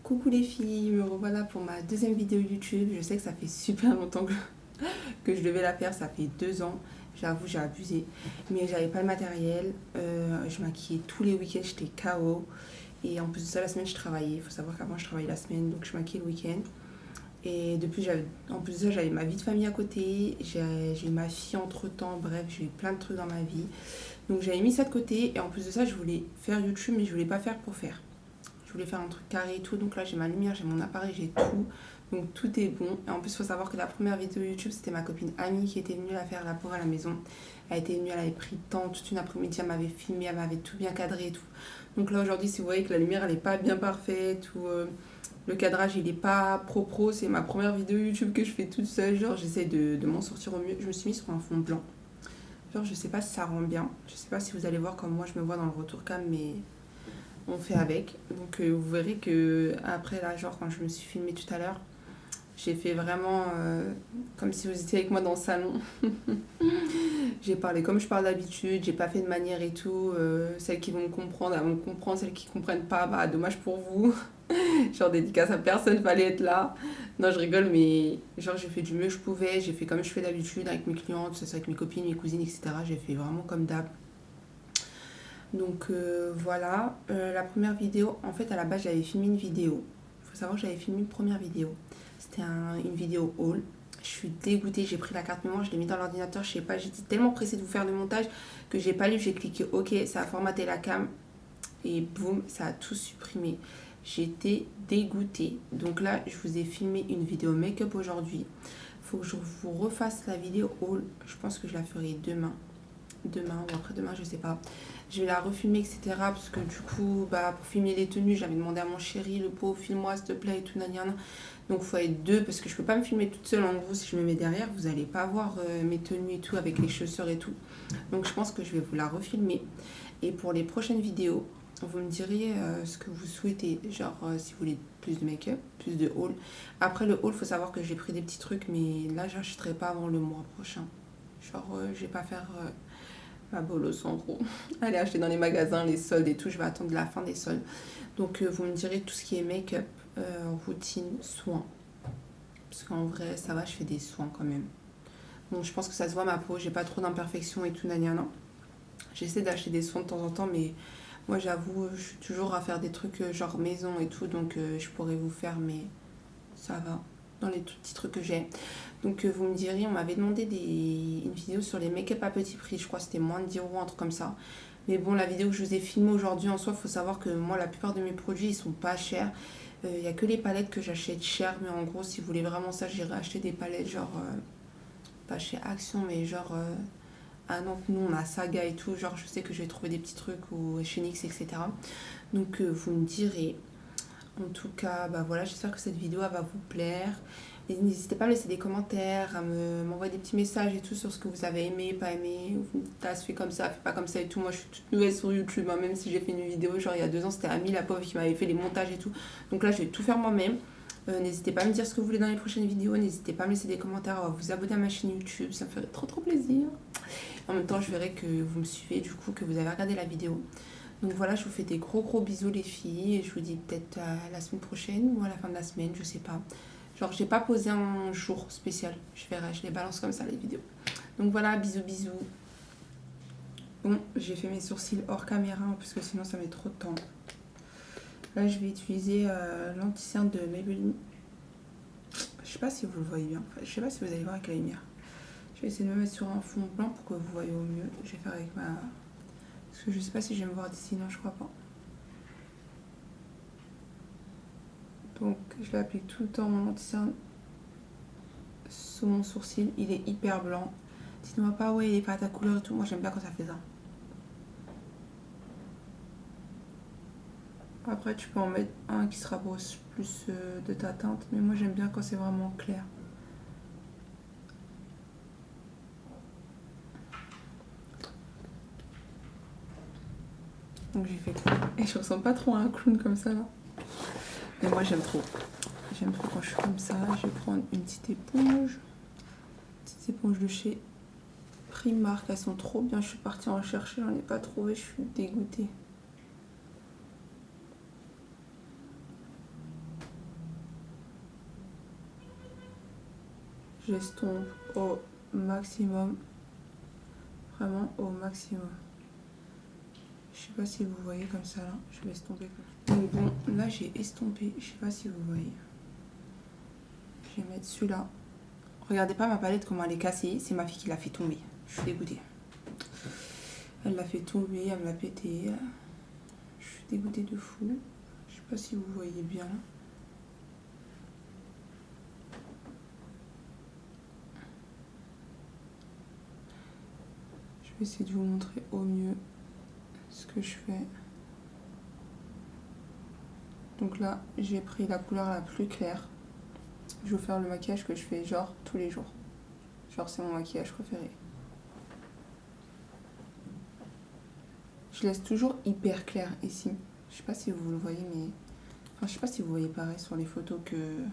Coucou les filles, me revoilà pour ma deuxième vidéo YouTube. Je sais que ça fait super longtemps que je devais la faire, ça fait 2 ans. J'avoue, j'ai abusé. Mais j'avais pas le matériel. Je maquillais tous les week-ends, j'étais KO. Et en plus de ça, la semaine, je travaillais. Il faut savoir qu'avant, je travaillais la semaine, donc je maquillais le week-end. Et depuis, en plus de ça, j'avais ma vie de famille à côté. J'ai eu ma fille entre-temps. Bref, j'ai eu plein de trucs dans ma vie. Donc j'avais mis ça de côté. Et en plus de ça, je voulais faire YouTube, mais je voulais pas faire pour faire. Je voulais faire un truc carré et tout. Donc là, j'ai ma lumière, j'ai mon appareil, j'ai tout. Donc tout est bon. Et en plus, il faut savoir que la première vidéo YouTube, c'était ma copine Annie qui était venue la faire là pour à la maison. Elle était venue, elle avait pris toute une après-midi, elle m'avait filmé, elle m'avait tout bien cadré et tout. Donc là, aujourd'hui, si vous voyez que la lumière, elle n'est pas bien parfaite ou le cadrage, il n'est pas pro, c'est ma première vidéo YouTube que je fais toute seule. Genre, j'essaie de m'en sortir au mieux. Je me suis mise sur un fond blanc. Genre, je sais pas si ça rend bien. Je sais pas si vous allez voir comme moi, je me vois dans le retour cam, mais on fait avec. Donc vous verrez que après là, genre quand je me suis filmée tout à l'heure, j'ai fait vraiment comme si vous étiez avec moi dans le salon. J'ai parlé comme je parle d'habitude, j'ai pas fait de manière et tout. Celles qui vont me comprendre, elles vont me comprendre. Celles qui comprennent pas, bah dommage pour vous. Genre dédicace à personne, fallait être là. Non, je rigole, mais genre j'ai fait du mieux que je pouvais. J'ai fait comme je fais d'habitude avec mes clientes, que ce soit avec mes copines, mes cousines, etc. J'ai fait vraiment comme d'hab. Donc voilà, la première vidéo, en fait à la base j'avais filmé une vidéo. Il faut savoir que j'avais filmé une première vidéo. C'était une vidéo haul. Je suis dégoûtée, j'ai pris la carte mémoire, je l'ai mis dans l'ordinateur, je sais pas, j'étais tellement pressée de vous faire le montage que j'ai pas lu, j'ai cliqué OK, ça a formaté la cam et boum, ça a tout supprimé. J'étais dégoûtée. Donc là, je vous ai filmé une vidéo make-up aujourd'hui. Faut que je vous refasse la vidéo haul. Je pense que je la ferai demain ou après-demain, je sais pas. Je vais la refilmer, etc. Parce que du coup, bah, pour filmer les tenues, j'avais demandé à mon chéri, le pauvre, filme-moi s'il te plaît et tout, nanana. Donc il faut être deux parce que je peux pas me filmer toute seule. En gros, si je me mets derrière, vous allez pas voir mes tenues et tout avec les chaussures et tout. Donc je pense que je vais vous la refilmer. Et pour les prochaines vidéos, vous me direz ce que vous souhaitez. Genre si vous voulez plus de make-up, plus de haul. Après le haul, faut savoir que j'ai pris des petits trucs, mais là, j'achèterai pas avant le mois prochain. Genre, je vais pas faire ma bolos en gros. Aller acheter dans les magasins, les soldes et tout. Je vais attendre la fin des soldes. Donc vous me direz tout ce qui est make-up, routine, soins. Parce qu'en vrai, ça va, je fais des soins quand même. Bon, je pense que ça se voit ma peau. J'ai pas trop d'imperfections et tout, nanana. J'essaie d'acheter des soins de temps en temps, mais moi j'avoue, je suis toujours à faire des trucs genre maison et tout. Donc je pourrais vous faire, mais ça va. Dans les tout petits trucs que j'ai. Donc vous me direz, on m'avait demandé une vidéo sur les make-up à petit prix, je crois que c'était moins de 10 euros, un truc comme ça. Mais bon, la vidéo que je vous ai filmée aujourd'hui en soi, il faut savoir que moi, la plupart de mes produits, ils sont pas chers. Il n'y a que les palettes que j'achète chères, mais en gros, si vous voulez vraiment ça, j'irai acheter des palettes genre, pas chez Action, mais genre, à Nantes, nous, on a Saga et tout, genre, je sais que je vais trouver des petits trucs ou chez NYX, etc. Donc vous me direz. En tout cas, bah voilà, j'espère que cette vidéo elle va vous plaire. Et n'hésitez pas à me laisser des commentaires, à m'envoyer des petits messages et tout sur ce que vous avez aimé, pas aimé. Ou vous me dites, ah, fais comme ça, fais pas comme ça et tout. Moi, je suis toute nouvelle sur YouTube, hein, même si j'ai fait une vidéo, genre il y a 2 ans, c'était Ami, la pauvre, qui m'avait fait les montages et tout. Donc là, je vais tout faire moi-même. N'hésitez pas à me dire ce que vous voulez dans les prochaines vidéos. N'hésitez pas à me laisser des commentaires, à vous abonner à ma chaîne YouTube. Ça me ferait trop trop plaisir. En même temps, je verrai que vous me suivez, du coup, que vous avez regardé la vidéo. Donc voilà, je vous fais des gros bisous les filles et je vous dis peut-être à la semaine prochaine ou à la fin de la semaine, je sais pas. Genre j'ai pas posé un jour spécial, je verrai, je les balance comme ça les vidéos. Donc voilà, bisous. Bon, j'ai fait mes sourcils hors caméra parce que sinon ça met trop de temps. Là je vais utiliser l'anti-cerne de Maybelline. Je sais pas si vous le voyez bien, enfin, je sais pas si vous allez voir avec la lumière. Je vais essayer de me mettre sur un fond blanc pour que vous voyez au mieux. Je vais faire avec ma... Parce que je sais pas si je vais me voir d'ici, non je crois pas. Donc je l'applique tout le temps mon anti-cerne sur mon sourcil. Il est hyper blanc. Dites-moi pas ouais il est pas à ta couleur et tout. Moi j'aime bien quand ça fait ça. Après tu peux en mettre un qui se rapproche plus de ta teinte. Mais moi j'aime bien quand c'est vraiment clair. Donc j'ai fait ça. Et je ressemble pas trop à un clown comme ça là. Mais moi j'aime trop. J'aime trop quand je suis comme ça. Je vais prendre une petite éponge. Petite éponge de chez Primark. Elles sont trop bien. Je suis partie en chercher. J'en ai pas trouvé. Je suis dégoûtée. J'estompe au maximum. Vraiment au maximum. Je sais pas si vous voyez comme ça là. Je vais estomper comme ça. Donc bon, là j'ai estompé. Je sais pas si vous voyez. Je vais mettre celui-là. Regardez pas ma palette comment elle est cassée. C'est ma fille qui l'a fait tomber. Je suis dégoûtée. Elle l'a fait tomber, elle me l'a pété. Je suis dégoûtée de fou. Je sais pas si vous voyez bien. Je vais essayer de vous montrer au mieux ce que je fais. Donc là, j'ai pris la couleur la plus claire. Je vais vous faire le maquillage que je fais genre tous les jours. Genre c'est mon maquillage préféré. Je laisse toujours hyper clair ici. Je sais pas si vous le voyez, mais... Enfin, je sais pas si vous voyez pareil sur les photos que...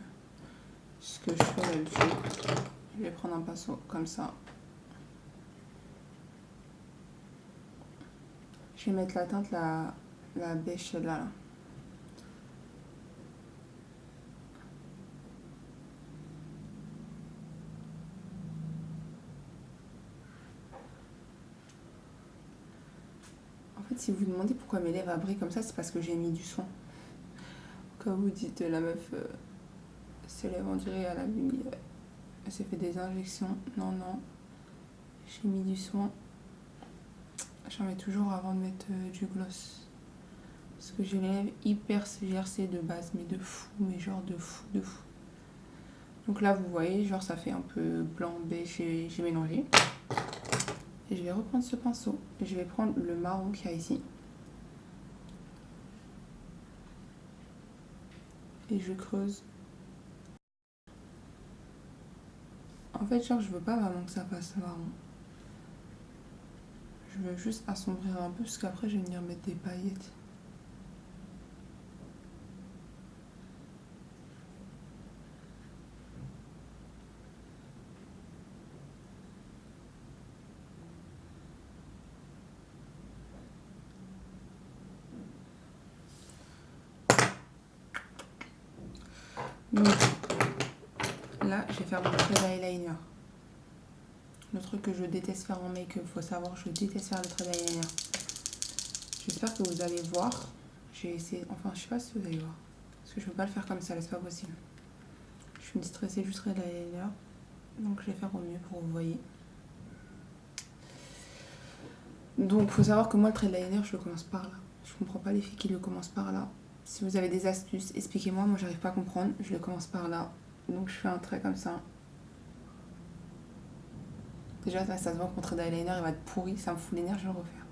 ce que je fais là-dessus. Je vais prendre un pinceau comme ça. Je vais mettre la teinte, la beige celle-là. Là. En fait, si vous vous demandez pourquoi mes lèvres brillent comme ça, c'est parce que j'ai mis du soin. Quand vous dites la meuf, ses lèvres on dirait elle a mis, elle s'est fait des injections. Non, non, j'ai mis du soin. J'en mets toujours avant de mettre du gloss. Parce que j'ai les lèvres hyper GRC de base, mais de fou, mais genre de fou, de fou. Donc là, vous voyez, genre ça fait un peu blanc, beige, j'ai mélangé. Et je vais reprendre ce pinceau. Et je vais prendre le marron qu'il y a ici. Et je creuse. En fait, genre, je veux pas vraiment que ça fasse marron. Je veux juste assombrir un peu, parce qu'après, je vais venir mettre des paillettes. Donc, là, je vais faire mon trait d'eyeliner. Le truc que je déteste faire en make-up, faut savoir, je déteste faire le trait d'eyeliner. J'espère que vous allez voir. J'ai essayé, enfin, je sais pas si vous allez voir. Parce que je veux pas le faire comme ça, là, c'est pas possible. Je suis stressée du trait d'eyeliner. Donc, je vais faire au mieux pour que vous voyez. Donc, faut savoir que moi, le trait d'eyeliner, je le commence par là. Je comprends pas les filles qui le commencent par là. Si vous avez des astuces, expliquez-moi. Moi, j'arrive pas à comprendre. Je le commence par là. Donc, je fais un trait comme ça. Déjà, ça se voit que mon trait d'eyeliner, il va être pourri. Ça me fout les nerfs, je vais le refaire.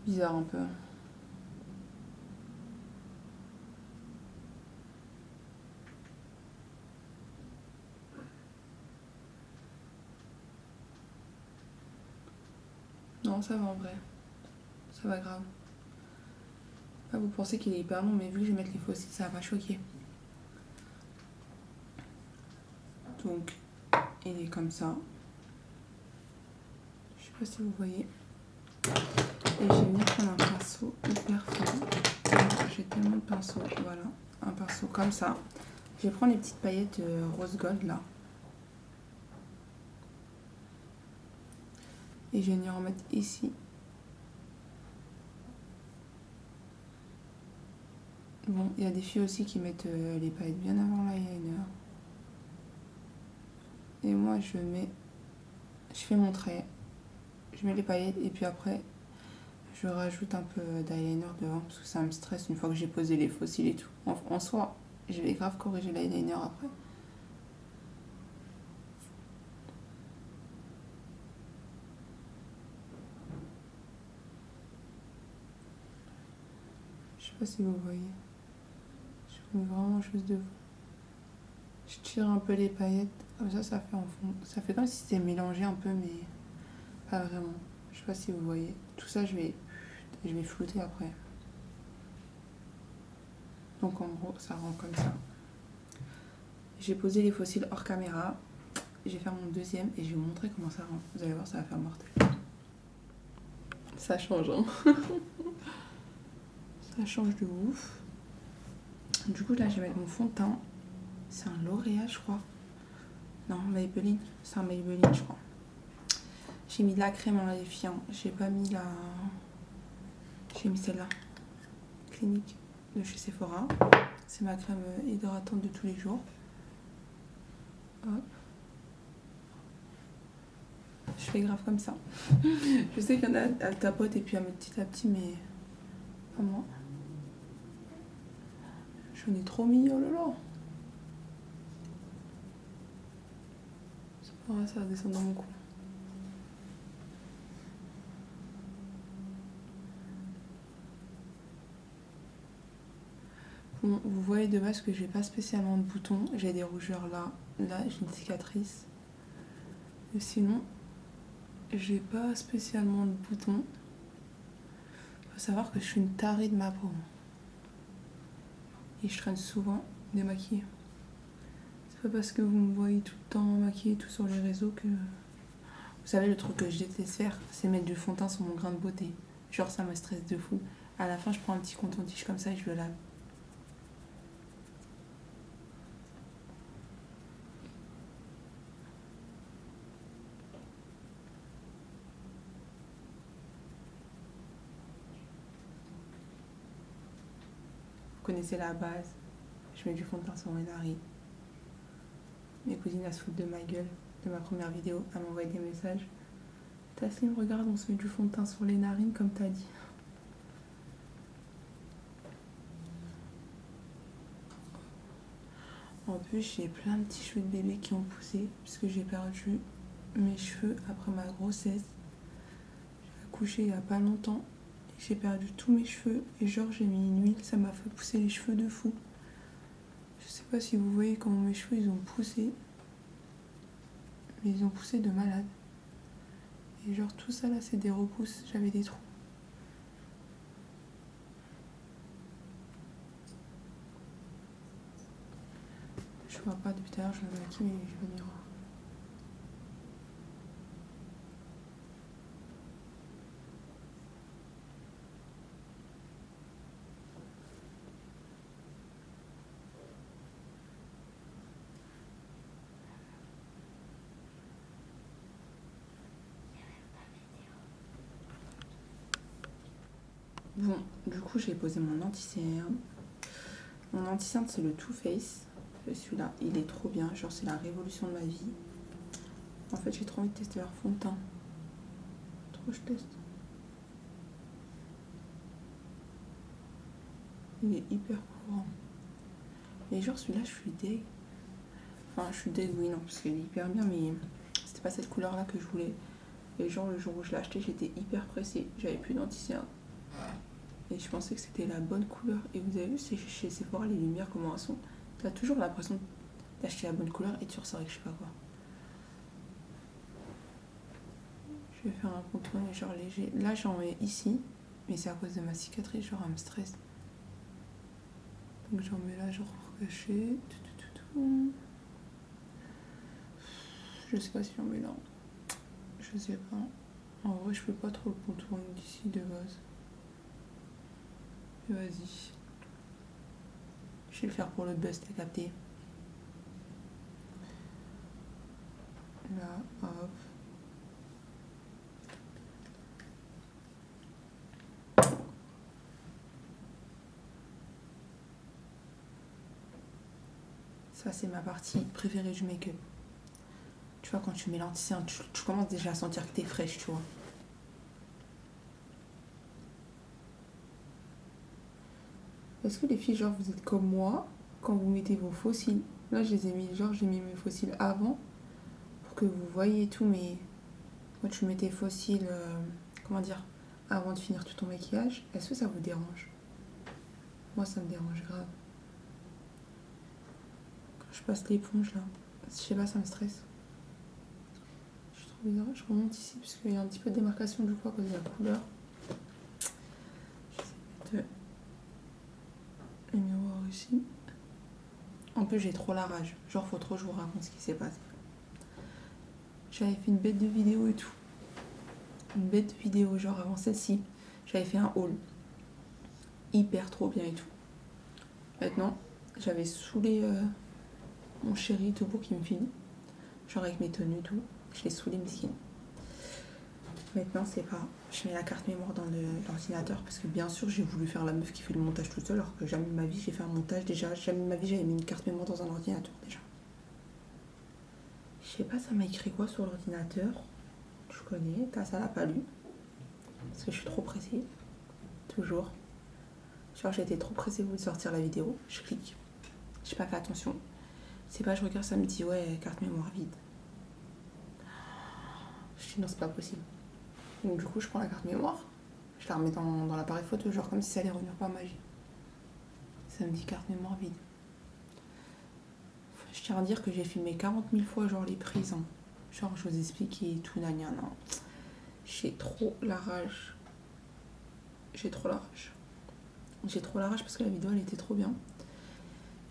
Bizarre un peu. Non, ça va en vrai. Ça va grave. Là, vous pensez qu'il est hyper long, mais vu que je vais mettre les fossiles, ça va pas choquer. Donc, il est comme ça. Je sais pas si vous voyez. Et je vais venir prendre un pinceau hyper fin. J'ai tellement de pinceaux. Voilà, un pinceau comme ça. Je vais prendre les petites paillettes rose gold là. Et je vais venir en mettre ici. Bon, il y a des filles aussi qui mettent les paillettes bien avant l'eyeliner. Et moi, je fais mon trait. Je mets les paillettes et puis après, je rajoute un peu d'eyeliner devant parce que ça me stresse une fois que j'ai posé les faux cils et tout. En soi, je vais grave corriger l'eyeliner après. Je sais pas si vous voyez. Je mets vraiment juste devant. Je tire un peu les paillettes. Comme ça fait en fond. Ça fait comme si c'était mélangé un peu, mais pas vraiment. Je sais pas si vous voyez. Tout ça, je vais flouter après. Donc en gros, ça rend comme ça. J'ai posé les fossiles hors caméra. Je vais faire mon deuxième et je vais vous montrer comment ça rend. Vous allez voir, ça va faire mortel. Ça change, hein. Ça change de ouf. Du coup, là, je vais mettre mon fond de teint. C'est un L'Oréal, je crois. Non, Maybelline. C'est un Maybelline, je crois. J'ai mis de la crème en léfiant. J'ai pas mis la... J'ai mis celle-là. Clinique de chez Sephora. C'est ma crème hydratante de tous les jours. Hop. Je fais grave comme ça. Je sais qu'il y en a, elle tapote et puis elle met petit à petit, mais pas moi. J'en ai trop mis, oh là là. C'est pas grave, ça va descendre dans mon cou. Bon, vous voyez de base que j'ai pas spécialement de boutons. J'ai des rougeurs là. Là, j'ai une cicatrice. Et sinon, j'ai pas spécialement de boutons. Faut savoir que je suis une tarée de ma peau. Et je traîne souvent démaquillée. C'est pas parce que vous me voyez tout le temps maquillée tout sur les réseaux que... Vous savez, le truc que je déteste faire, c'est mettre du fond de teint sur mon grain de beauté. Genre, ça me stresse de fou. À la fin, je prends un petit coton-tige comme ça et je le lave. Vous connaissez la base. Je mets du fond de teint sur mes narines. Mes cousines, elles se foutent de ma gueule, de ma première vidéo. Elles m'envoient des messages. Taslim, regarde, on se met du fond de teint sur les narines comme t'as dit. En plus, j'ai plein de petits cheveux de bébé qui ont poussé puisque j'ai perdu mes cheveux après ma grossesse. J'ai accouché il y a pas longtemps. J'ai perdu tous mes cheveux et genre j'ai mis une huile, ça m'a fait pousser les cheveux de fou. Je sais pas si vous voyez comment mes cheveux ils ont poussé. Mais ils ont poussé de malade. Et genre tout ça là c'est des repousses, j'avais des trous. Je vois pas depuis tout à l'heure, je me maquille mais je vais miroir. Bon, du coup j'ai posé mon anti-cerne. Mon anti-cerne c'est le Too Faced. Celui-là, il est trop bien, genre c'est la révolution de ma vie. En fait j'ai trop envie de tester leur fond de teint. Trop je teste. Il est hyper courant. Mais genre celui-là je suis deg. Enfin je suis deg oui non parce qu'il est hyper bien mais c'était pas cette couleur là que je voulais. Et genre le jour où je l'ai acheté j'étais hyper pressée. J'avais plus d'anti-cerne. Et je pensais que c'était la bonne couleur. Et vous avez vu chez Sephora les lumières comment elles sont. T'as toujours l'impression d'acheter la bonne couleur et tu ressors avec je sais pas quoi. Je vais faire un contour genre léger. Là j'en mets ici. Mais c'est à cause de ma cicatrice, genre elle me stresse. Donc j'en mets là genre pour cacher. Je sais pas si j'en mets là. Je sais pas. En vrai je fais pas trop le contouring d'ici de base. Vas-y. Je vais le faire pour le buzz, t'as capté. Là, hop. Ça, c'est ma partie préférée du make-up. Tu vois, quand tu mets l'anti-cerne, tu commences déjà à sentir que t'es fraîche, tu vois. Est-ce que les filles, genre, vous êtes comme moi quand vous mettez vos faux cils? Là, je les ai mis, genre, j'ai mis mes faux cils avant pour que vous voyez tout, mais quand tu mets tes faux cils, comment dire, avant de finir tout ton maquillage, est-ce que ça vous dérange? Moi, ça me dérange grave. Quand je passe l'éponge, là, je sais pas, ça me stresse. Je suis trop bizarre. Je remonte ici, parce qu'il y a un petit peu de démarcation du coup à cause de la couleur. J'essaie de mettre le miroir ici. En plus, j'ai trop la rage. Genre, faut trop que je vous raconte ce qui s'est passé. J'avais fait une bête de vidéo et tout. Une bête de vidéo, genre avant celle-ci. J'avais fait un haul. Hyper trop bien et tout. Maintenant, j'avais saoulé mon chéri tout pour qu'il me filme. Genre avec mes tenues et tout. Je l'ai saoulé, mesquine. Maintenant, c'est pas. Je mets la carte mémoire dans l'ordinateur parce que bien sûr, j'ai voulu faire la meuf qui fait le montage toute seule alors que jamais de ma vie j'ai fait un montage déjà. Jamais de ma vie j'avais mis une carte mémoire dans un ordinateur déjà. Je sais pas, ça m'a écrit quoi sur l'ordinateur. Je connais, ça l'a pas lu. Parce que je suis trop pressée. Toujours. Genre, j'étais trop pressée de sortir la vidéo. Je clique. J'ai pas fait attention. C'est pas, je regarde, ça me dit ouais, carte mémoire vide. Je dis non, c'est pas possible. Donc du coup, je prends la carte mémoire, je la remets dans l'appareil photo, genre comme si ça allait revenir par magie. Ça me dit carte mémoire vide. Je tiens à dire que j'ai filmé 40 000 fois genre les prises. Hein. Genre je vous explique et tout, nan. J'ai trop la rage. J'ai trop la rage parce que la vidéo elle était trop bien.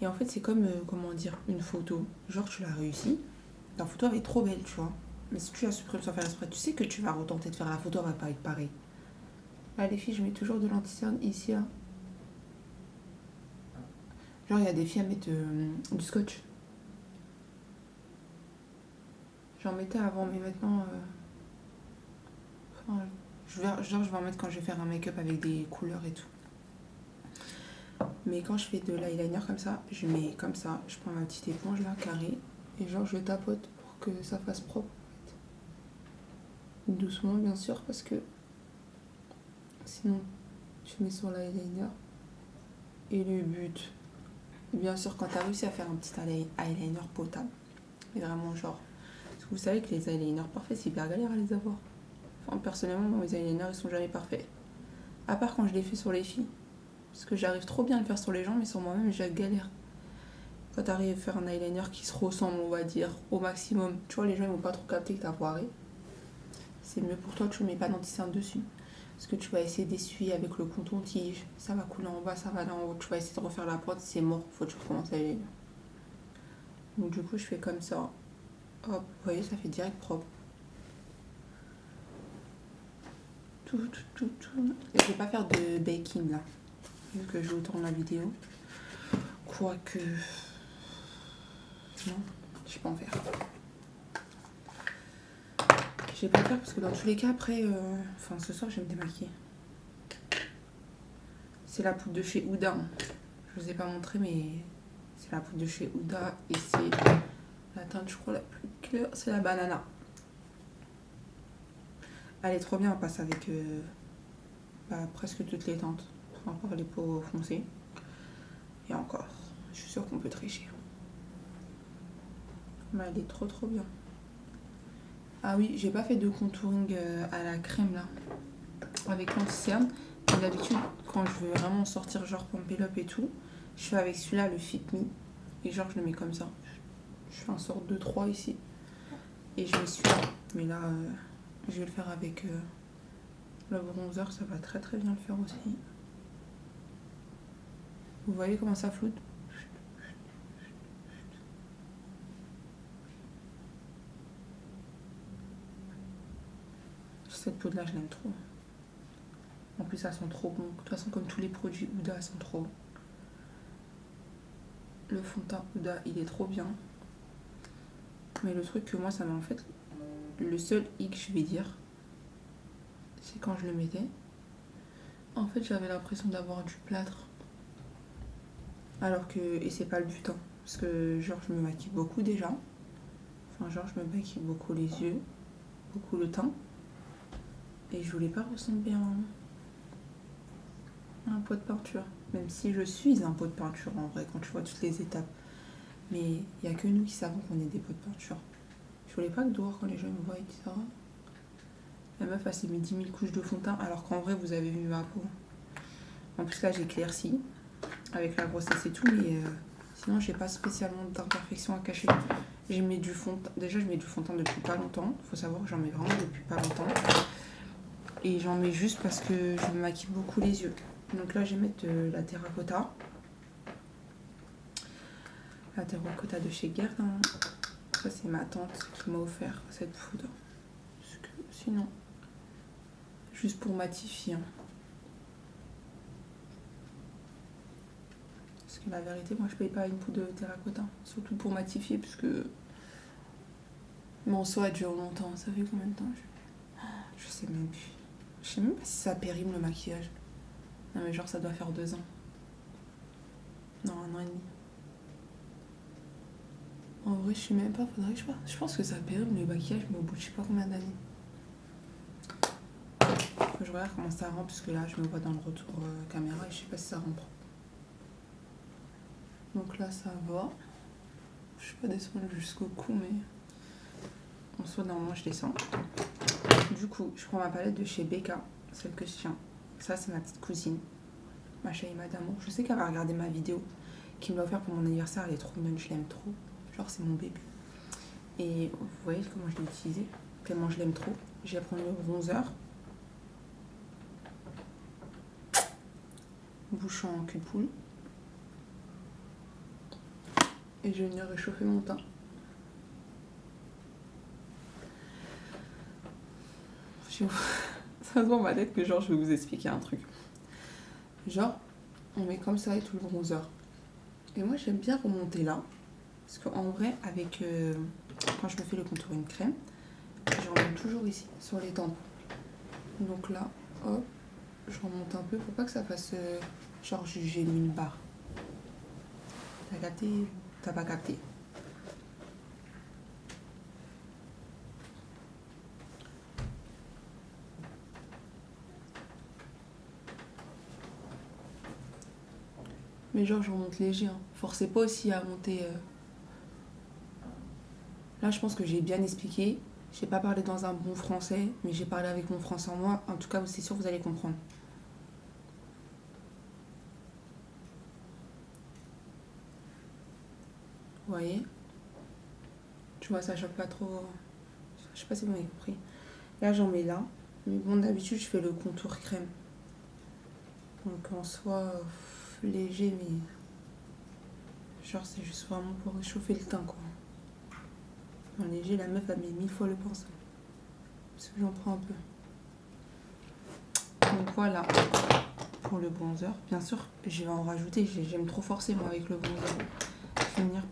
Et en fait c'est comme, comment dire, une photo. Genre tu l'as réussi, la photo elle est trop belle, tu vois. Mais si tu la supprimes sans faire exprès, tu sais que tu vas retenter de faire la photo, elle va pas être pareille. Là, les filles, je mets toujours de l'anti-cerne ici, là. Genre, il y a des filles à mettre du scotch. J'en mettais avant, mais maintenant... Enfin, je vais en mettre quand je vais faire un make-up avec des couleurs et tout. Mais quand je fais de l'eyeliner comme ça, je mets comme ça. Je prends ma petite éponge, là, carrée. Et genre, je tapote pour que ça fasse propre. Doucement, bien sûr, parce que... Sinon, tu mets sur l'eyeliner. Et le but... Bien sûr, quand tu as réussi à faire un petit eyeliner potable, mais vraiment genre, parce que vous savez que les eyeliners parfaits, c'est hyper galère à les avoir. Enfin, personnellement, mes eyeliners, ils sont jamais parfaits. À part quand je les fais sur les filles. Parce que j'arrive trop bien à le faire sur les gens, mais sur moi-même, j'ai galère. Quand tu arrives à faire un eyeliner qui se ressemble, on va dire, au maximum, tu vois, les gens, ils vont pas trop capter que t'as foiré. C'est mieux pour toi que tu ne mets pas d'anti-cerne dessus. Parce que tu vas essayer d'essuyer avec le coton-tige, ça va couler en bas, ça va aller en haut, tu vas essayer de refaire la prod, c'est mort, faut que tu recommences à aller. Donc du coup je fais comme ça, hop, vous voyez ça fait direct propre. Tout. Et je vais pas faire de baking là, vu que je vous tourne la vidéo. Quoique... Non, je vais pas en faire. Je vais pas le faire parce que dans tous les cas après, enfin ce soir je vais me démaquiller. C'est la poudre de chez Huda. Je vous ai pas montré mais c'est la poudre de chez Huda et c'est la teinte je crois la plus claire, c'est la banana. Elle est trop bien, elle passe avec presque toutes les teintes, enfin pour les peaux foncées. Et encore, je suis sûre qu'on peut tricher. Mais elle est trop bien. Ah oui, j'ai pas fait de contouring à la crème là, avec l'anti-cerne. D'habitude, quand je veux vraiment sortir genre Pump Up et tout, je fais avec celui-là, le Fit Me. Et genre, je le mets comme ça. Je fais un sort de 3 ici. Et je mets celui-là. Mais là, je vais le faire avec le bronzer. Ça va très bien le faire aussi. Vous voyez comment ça floute? Cette poudre-là, je l'aime trop. En plus, elles sont trop bon. De toute façon, comme tous les produits Huda, elles sont trop bons. Le fond de teint Huda, il est trop bien. Mais le truc que moi, ça m'a en fait... Le seul hic, je vais dire, c'est quand je le mettais. En fait, j'avais l'impression d'avoir du plâtre. Alors que... Et c'est pas le but, hein. Parce que, genre, je me maquille beaucoup déjà. Enfin, genre, je me maquille beaucoup les yeux. Beaucoup le teint. Et je voulais pas ressembler à un pot de peinture. Même si je suis un pot de peinture en vrai, quand tu vois toutes les étapes. Mais il n'y a que nous qui savons qu'on est des pots de peinture. Je voulais pas que dehors, quand les gens me voient, etc. La meuf, elle s'est mis 10 000 couches de fond de teint, alors qu'en vrai, vous avez vu ma peau. En plus, là, j'ai éclairci avec la grossesse et tout, mais sinon, j'ai pas spécialement d'imperfection à cacher. J'ai mis du fond de teint. Déjà, je mets du fond de teint depuis pas longtemps. Faut savoir que j'en mets vraiment depuis pas longtemps. Et j'en mets juste parce que je me maquille beaucoup les yeux. Donc là, je vais mettre de la terracotta. La terracotta de chez Guerlain. Ça, c'est ma tante qui m'a offert cette poudre. Parce que sinon, juste pour matifier. Hein. Parce que la vérité, moi, je paye pas une poudre de terracotta. Surtout pour matifier, parce que mon seau dure longtemps. Ça fait combien de temps je sais même plus. Je sais même pas si ça périme le maquillage. Non, mais genre, ça doit faire 2 ans. Non, 1 an et demi. En vrai, je sais même pas, faudrait que je fasse. Je pense que ça périme le maquillage, mais au bout de je sais pas combien d'années. Faut que je regarde comment ça rend, parce que là, je me vois dans le retour caméra et je sais pas si ça rend propre. Donc là, ça va. Je suis pas descendue jusqu'au cou, mais en soi, normalement, je descends. Du coup, je prends ma palette de chez Becca, celle que je tiens. Ça, c'est ma petite cousine, ma chérie Madame. Je sais qu'elle va regarder ma vidéo, qui me l'a offert pour mon anniversaire. Elle est trop mignonne, je l'aime trop. Genre, c'est mon bébé. Et vous voyez comment je l'ai utilisé, tellement je l'aime trop. Je vais prendre le bronzer. Bouchon en cul de poule. Et je vais venir réchauffer mon teint. Ça se voit ma tête que genre je vais vous expliquer un truc. Genre, on met comme ça et tout le bronzer. Et moi j'aime bien remonter là. Parce qu'en vrai, avec quand je me fais le contouring crème, je remonte toujours ici, sur les tempes. Donc là, hop, je remonte un peu pour pas que ça fasse genre j'ai mis une barre. T'as capté? T'as pas capté? Mais genre je remonte léger, hein. Forcez pas aussi à monter. Là je pense que j'ai bien expliqué. J'ai pas parlé dans un bon français, mais j'ai parlé avec mon français en moi. En tout cas, c'est sûr que vous allez comprendre. Vous voyez? Tu vois, ça choque pas trop. Je sais pas si vous m'avez compris. Là, j'en mets là. Mais bon, d'habitude, je fais le contour crème. Donc en soi, léger, mais genre c'est juste vraiment pour réchauffer le teint, quoi. En léger, la meuf, elle met 1000 fois le pinceau. Parce que j'en prends un peu. Donc voilà, pour le bronzer. Bien sûr, je vais en rajouter. J'aime trop forcer, moi, avec le bronzer. Je vais venir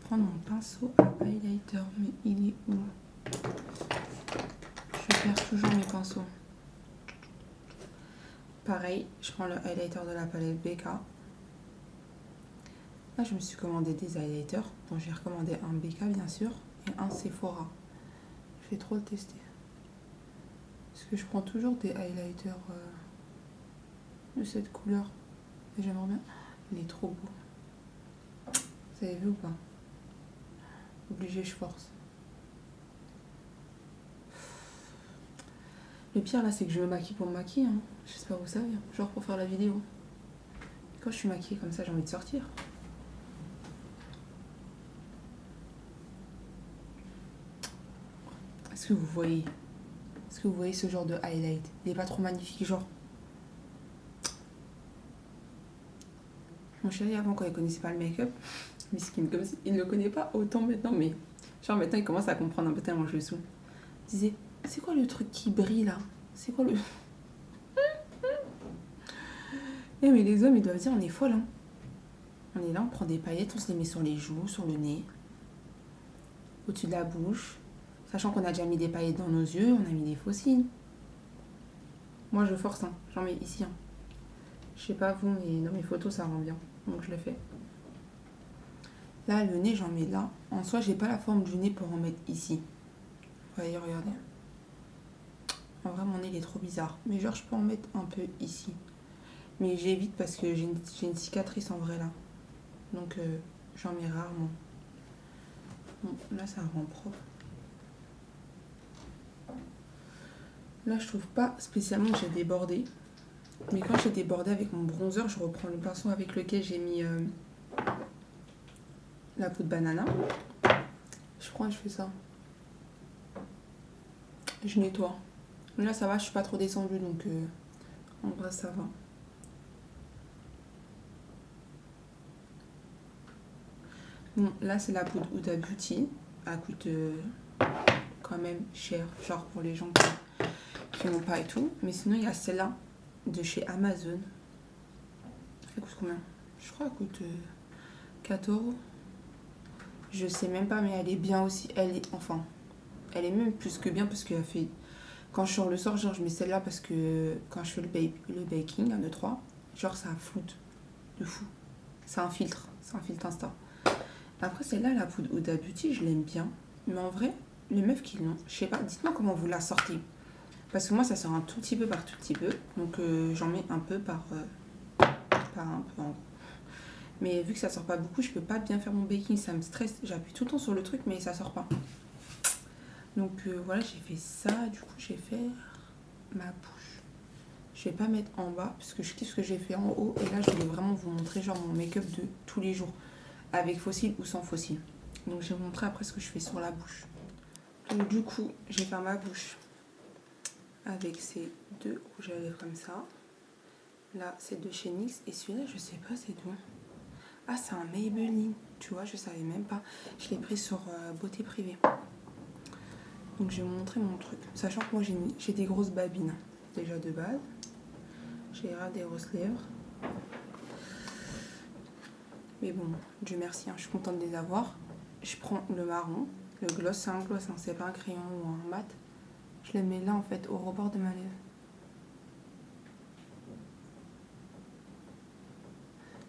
prendre mon pinceau à highlighter. Mais il est où? Je perds toujours mes pinceaux. Pareil, je prends le highlighter de la palette Becca. Là, je me suis commandé des highlighters. Bon, j'ai recommandé un Becca, bien sûr, et un Sephora. Je vais trop le tester. Parce que je prends toujours des highlighters de cette couleur. Et j'aimerais bien. Il est trop beau. Vous avez vu ou pas? Obligé, je force. Le pire là, c'est que je me maquille pour me maquiller. Hein. J'espère que vous savez. Genre pour faire la vidéo. Quand je suis maquillée comme ça, j'ai envie de sortir. Est-ce que vous voyez? Est-ce que vous voyez ce genre de highlight? Il est pas trop magnifique, genre. Mon chéri, avant, quand il connaissait pas le make-up, miskin, comme si, il ne le connaît pas autant maintenant, mais genre maintenant, il commence à comprendre un peu tellement je le saoule. Il disait, c'est quoi le truc qui brille là? C'est quoi le... Eh mais les hommes, ils doivent dire, on est folle, hein. On est là, on prend des paillettes, on se les met sur les joues, sur le nez, au-dessus de la bouche. Sachant qu'on a déjà mis des paillettes dans nos yeux, on a mis des faux cils. Moi, je force, hein. J'en mets ici, hein. Je sais pas vous, mais dans mes photos, ça rend bien. Donc, je le fais. Là, le nez, j'en mets là. En soi, j'ai pas la forme du nez pour en mettre ici. Vous voyez, regardez. En vrai, mon nez, il est trop bizarre. Mais genre, je peux en mettre un peu ici. Mais j'évite parce que j'ai une cicatrice en vrai, là. Donc, j'en mets rarement. Bon, là, ça rend propre. Là, je trouve pas spécialement que j'ai débordé. Mais quand j'ai débordé avec mon bronzer, je reprends le pinceau avec lequel j'ai mis la peau de banana. Je prends et je fais ça. Je nettoie. Mais là, ça va, je suis pas trop descendue, donc en vrai, ça va. Bon, là, c'est la poudre Huda Beauty. Elle coûte quand même cher, genre pour les gens qui n'ont pas et tout. Mais sinon, il y a celle-là de chez Amazon. Elle coûte combien? Je crois qu'elle coûte 4 euros. Je sais même pas, mais elle est bien aussi. Elle est même plus que bien parce qu'elle fait. Quand je sors le soir, genre je mets celle-là parce que quand je fais le baking, 1, 2, 3, genre ça floute de fou. C'est un filtre Insta. Après celle-là, la poudre Huda Beauty, je l'aime bien. Mais en vrai, les meufs qui l'ont, je sais pas, dites-moi comment vous la sortez. Parce que moi ça sort un tout petit peu par tout petit peu. Donc j'en mets un peu par un peu en gros. Mais vu que ça sort pas beaucoup, je peux pas bien faire mon baking, ça me stresse. J'appuie tout le temps sur le truc mais ça sort pas. Donc voilà, j'ai fait ça. Du coup, j'ai fait ma bouche. Je vais pas mettre en bas parce que je kiffe ce que j'ai fait en haut. Et là, je voulais vraiment vous montrer genre mon make-up de tous les jours. Avec fossile ou sans fossile. Donc, je vais vous montrer après ce que je fais sur la bouche. Donc, du coup, je vais faire ma bouche avec ces 2 rouges à lèvres comme ça. Là, c'est de chez NYX. Et celui-là, je sais pas c'est d'où. Ah, c'est un Maybelline. Tu vois, je savais même pas. Je l'ai pris sur Beauté Privée. Donc, je vais vous montrer mon truc. Sachant que moi, j'ai des grosses babines. Déjà de base. J'ai des grosses lèvres. Mais bon, Dieu merci, hein, je suis contente de les avoir. Je prends le marron. Le gloss, c'est un gloss, hein, c'est pas un crayon ou un mat. Je le mets là, en fait, au rebord de ma lèvre.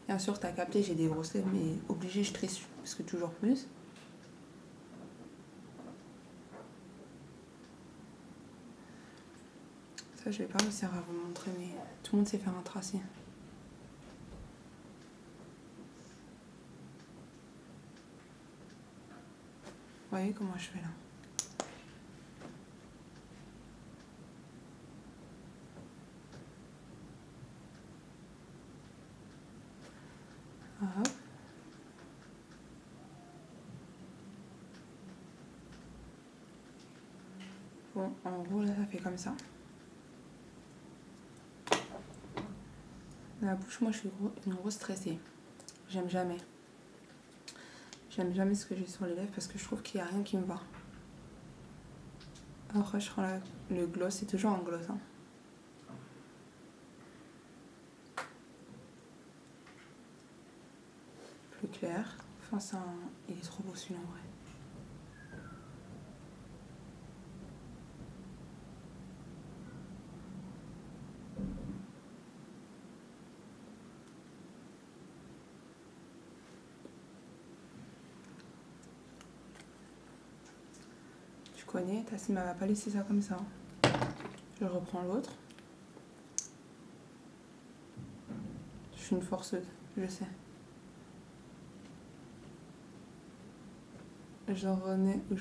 Bien sûr, t'as capté, j'ai des grosses lèvres, mais obligé, je triche, parce que toujours plus. Ça, je vais pas réussir à vous montrer, mais tout le monde sait faire un tracé. Vous voyez comment je fais là? Hop. Bon, en gros, là, ça fait comme ça. La bouche, moi, je suis une grosse stressée. J'aime jamais. J'aime jamais ce que j'ai sur les lèvres parce que je trouve qu'il n'y a rien qui me va. Après, je prends le gloss, c'est toujours un gloss. Hein. Plus clair. Enfin, il est trop beau celui-là en vrai. Tu connais, Tassim va pas laisser ça comme ça. Je reprends l'autre. Je suis une forceuse, je sais. J'en remets où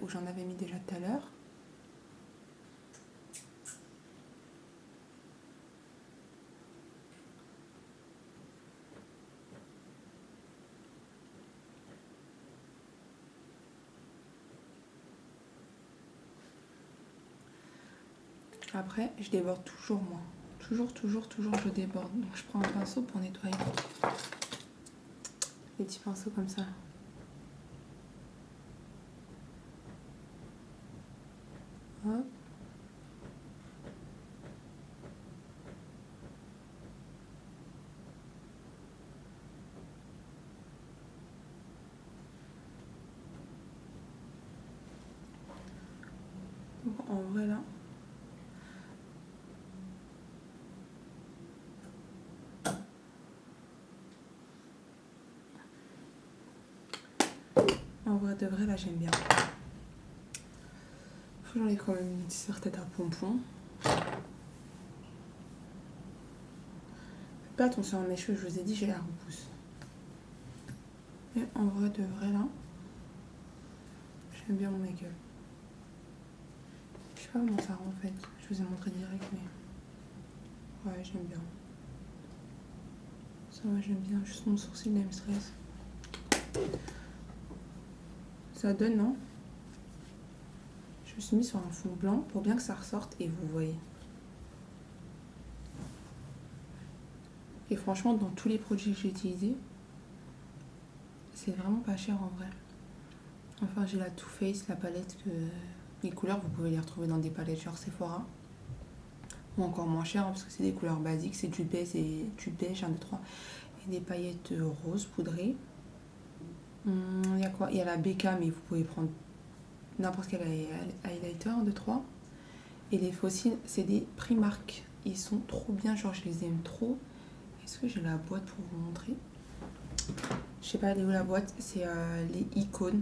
j'en avais mis déjà tout à l'heure. Après, je déborde toujours moi. Toujours, je déborde. Donc je prends un pinceau pour nettoyer. Les petits pinceaux comme ça. Hop. Donc, en vrai là. En vrai de vrai là j'aime bien. Faut que j'en ai quand même une petite tête à pompon. Faites pas attention à mes cheveux, je vous ai dit j'ai la repousse. Et en vrai de vrai là, j'aime bien mon make-up. Je sais pas comment ça rend en fait. Je vous ai montré direct mais. Ouais j'aime bien. Ça va j'aime bien, juste mon sourcil là, il me stresse. Ça donne non? Je me suis mis sur un fond blanc pour bien que ça ressorte et vous voyez. Et franchement dans tous les produits que j'ai utilisés, c'est vraiment pas cher en vrai. Enfin, j'ai la Too Faced, la palette que... Les couleurs, vous pouvez les retrouver dans des palettes genre Sephora. Ou encore moins cher, hein, parce que c'est des couleurs basiques. C'est du beige et du beige, 1, 2, 3. Et des paillettes roses poudrées. Il y a quoi? Il y a la BK, mais vous pouvez prendre n'importe quel highlighter, 1, 2, 3. Et les fossiles, c'est des Primark. Ils sont trop bien, genre je les aime trop. Est-ce que j'ai la boîte pour vous montrer? Je sais pas, elle est où la boîte? C'est les icônes.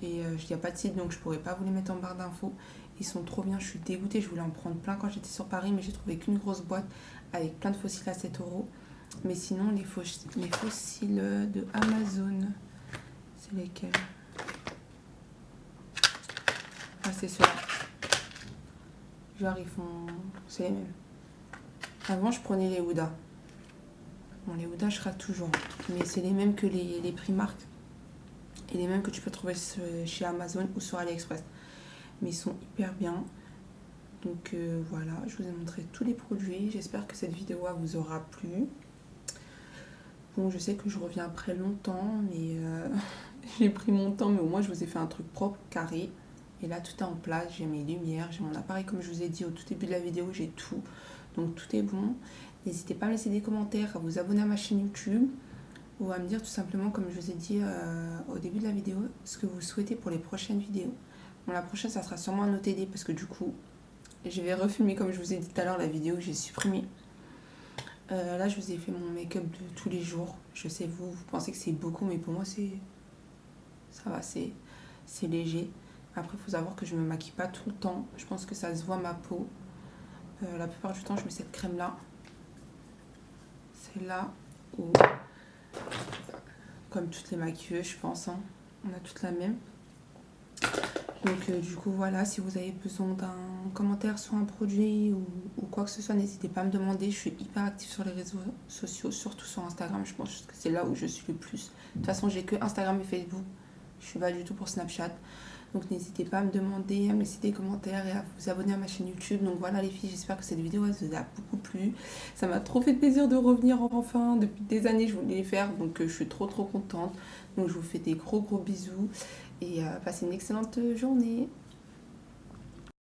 Et il n'y a pas de site, donc je pourrais pas vous les mettre en barre d'infos. Ils sont trop bien, je suis dégoûtée. Je voulais en prendre plein quand j'étais sur Paris, mais j'ai trouvé qu'une grosse boîte avec plein de fossiles à 7 euros. Mais sinon, les fossiles de Amazon, c'est lesquels? Ah, c'est ceux-là. Genre, ils font... C'est les mêmes. Avant, je prenais les Huda. Bon, les Huda, je rate toujours. Mais c'est les mêmes que les Primark. Et les mêmes que tu peux trouver chez Amazon ou sur AliExpress. Mais ils sont hyper bien. Donc voilà, je vous ai montré tous les produits. J'espère que cette vidéo vous aura plu. Bon, je sais que je reviens après longtemps, mais j'ai pris mon temps. Mais au moins, je vous ai fait un truc propre, carré. Et là, tout est en place. J'ai mes lumières, j'ai mon appareil, comme je vous ai dit au tout début de la vidéo. J'ai tout. Donc tout est bon. N'hésitez pas à me laisser des commentaires, à vous abonner à ma chaîne YouTube. Ou à me dire tout simplement, comme je vous ai dit au début de la vidéo, ce que vous souhaitez pour les prochaines vidéos. Bon, la prochaine, ça sera sûrement un OTD parce que du coup, je vais refilmer, comme je vous ai dit tout à l'heure, la vidéo que j'ai supprimée. Là, je vous ai fait mon make-up de tous les jours. Je sais, vous pensez que c'est beaucoup, mais pour moi, ça va, c'est léger. Après, il faut savoir que je me maquille pas tout le temps. Je pense que ça se voit ma peau. La plupart du temps, je mets cette crème-là. C'est là où... Comme toutes les maquilleuses, je pense. Hein. On a toutes la même. Donc du coup, voilà. Si vous avez besoin d'un commentaire sur un produit ou quoi que ce soit, n'hésitez pas à me demander. Je suis hyper active sur les réseaux sociaux, surtout sur Instagram. Je pense que c'est là où je suis le plus. De toute façon, j'ai que Instagram et Facebook. Je suis pas du tout pour Snapchat. Donc n'hésitez pas à me demander, à me laisser des commentaires et à vous abonner à ma chaîne YouTube. Donc voilà les filles, j'espère que cette vidéo vous a beaucoup plu. Ça m'a trop fait plaisir de revenir enfin. Depuis des années, je voulais les faire. Donc je suis trop contente. Donc je vous fais des gros bisous. Et passez une excellente journée.